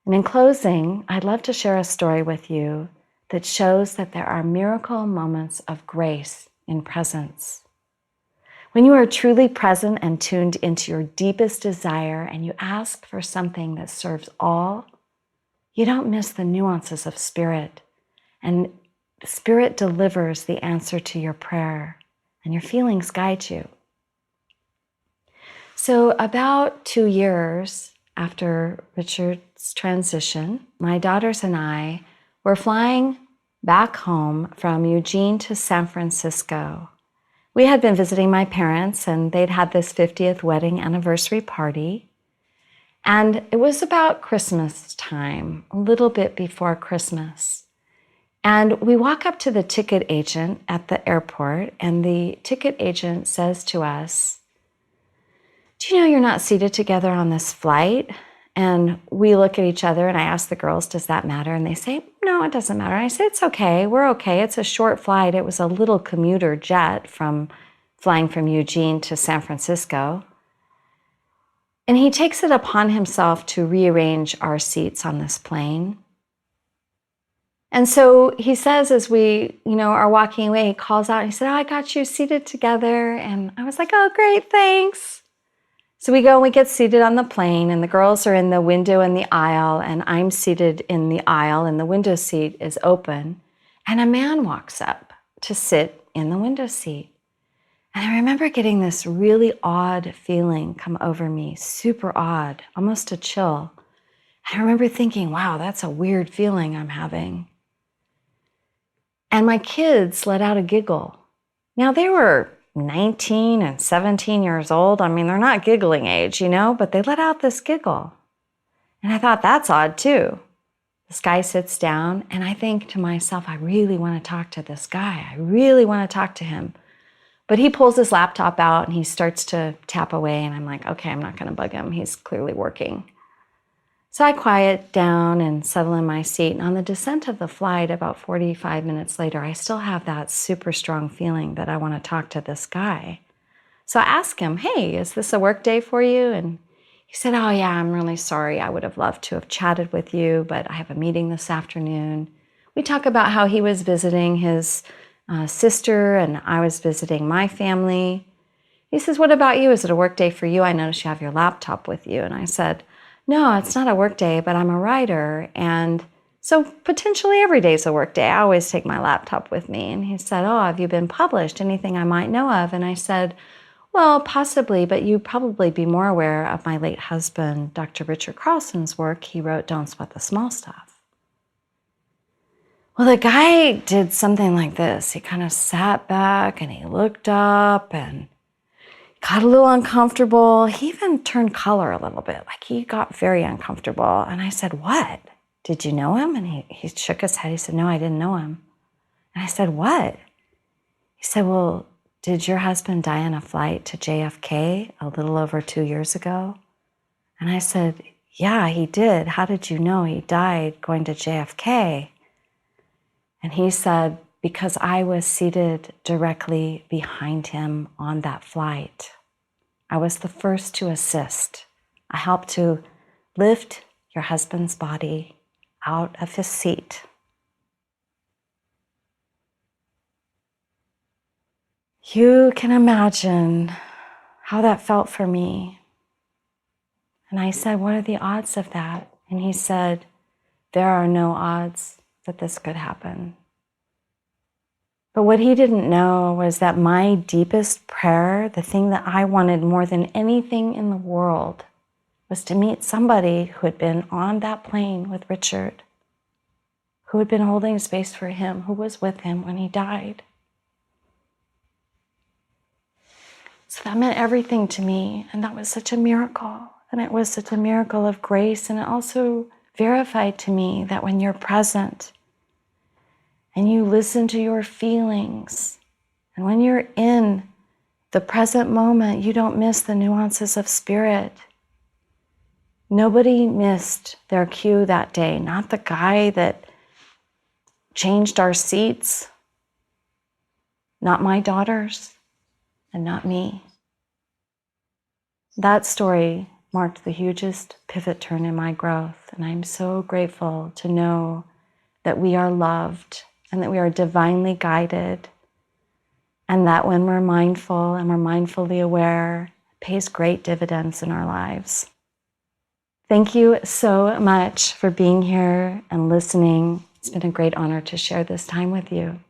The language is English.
And in closing, I'd love to share a story with you that shows that there are miracle moments of grace in presence. When you are truly present and tuned into your deepest desire and you ask for something that serves all, you don't miss the nuances of spirit. And spirit delivers the answer to your prayer, and your feelings guide you. So about 2 years after Richard's transition, my daughters and I were flying back home from Eugene to San Francisco. We had been visiting my parents, and they'd had this 50th wedding anniversary party. And it was about Christmas time, a little bit before Christmas. And we walk up to the ticket agent at the airport, and the ticket agent says to us, "Do you know you're not seated together on this flight?" And we look at each other, and I ask the girls, "Does that matter?" And they say, "No, it doesn't matter." And I say, "It's okay. We're okay. It's a short flight." It was a little commuter jet flying from Eugene to San Francisco. And he takes it upon himself to rearrange our seats on this plane. And so he says, as we, are walking away, he calls out and he said, "Oh, I got you seated together." And I was like, "Oh, great, thanks." So we go and we get seated on the plane, and the girls are in the window in the aisle, and I'm seated in the aisle, and the window seat is open. And a man walks up to sit in the window seat. And I remember getting this really odd feeling come over me, super odd, almost a chill. I remember thinking, wow, that's a weird feeling I'm having. And my kids let out a giggle. Now, they were 19 and 17 years old. I mean, they're not giggling age, but they let out this giggle. And I thought, that's odd too. This guy sits down, and I think to myself, I really want to talk to this guy. I really want to talk to him. But he pulls his laptop out and he starts to tap away, and I'm like, okay, I'm not going to bug him. He's clearly working. So I quiet down and settle in my seat. And on the descent of the flight, about 45 minutes later, I still have that super strong feeling that I want to talk to this guy. So I ask him, "Hey, is this a work day for you?" And he said, "Oh yeah, I'm really sorry. I would have loved to have chatted with you, but I have a meeting this afternoon." We talk about how he was visiting his sister and I was visiting my family. He says, "What about you? Is it a work day for you? I notice you have your laptop with you." And I said, "No, it's not a work day, but I'm a writer. And so potentially every day is a work day. I always take my laptop with me." And he said, "Oh, have you been published? Anything I might know of?" And I said, "Well, possibly, but you'd probably be more aware of my late husband, Dr. Richard Carlson's work. He wrote Don't Sweat the Small Stuff." Well, the guy did something like this. He kind of sat back and he looked up and got a little uncomfortable. He even turned color a little bit, like he got very uncomfortable. And I said, "What? Did you know him?" And he shook his head. He said, "No, I didn't know him." And I said, "What?" He said, "Well, did your husband die on a flight to JFK a little over 2 years ago?" And I said, "Yeah, he did. How did you know he died going to JFK?" And he said, "Because I was seated directly behind him on that flight. I was the first to assist. I helped to lift your husband's body out of his seat." You can imagine how that felt for me. And I said, "What are the odds of that?" And he said, "There are no odds that this could happen." But what he didn't know was that my deepest prayer, the thing that I wanted more than anything in the world, was to meet somebody who had been on that plane with Richard, who had been holding space for him, who was with him when he died. So that meant everything to me, and that was such a miracle. And it was such a miracle of grace, and it also verified to me that when you're present and you listen to your feelings, and when you're in the present moment, you don't miss the nuances of spirit. Nobody missed their cue that day, not the guy that changed our seats, not my daughters, and not me. That story marked the hugest pivot turn in my growth. And I'm so grateful to know that we are loved and that we are divinely guided, and that when we're mindful and we're mindfully aware, it pays great dividends in our lives. Thank you so much for being here and listening. It's been a great honor to share this time with you.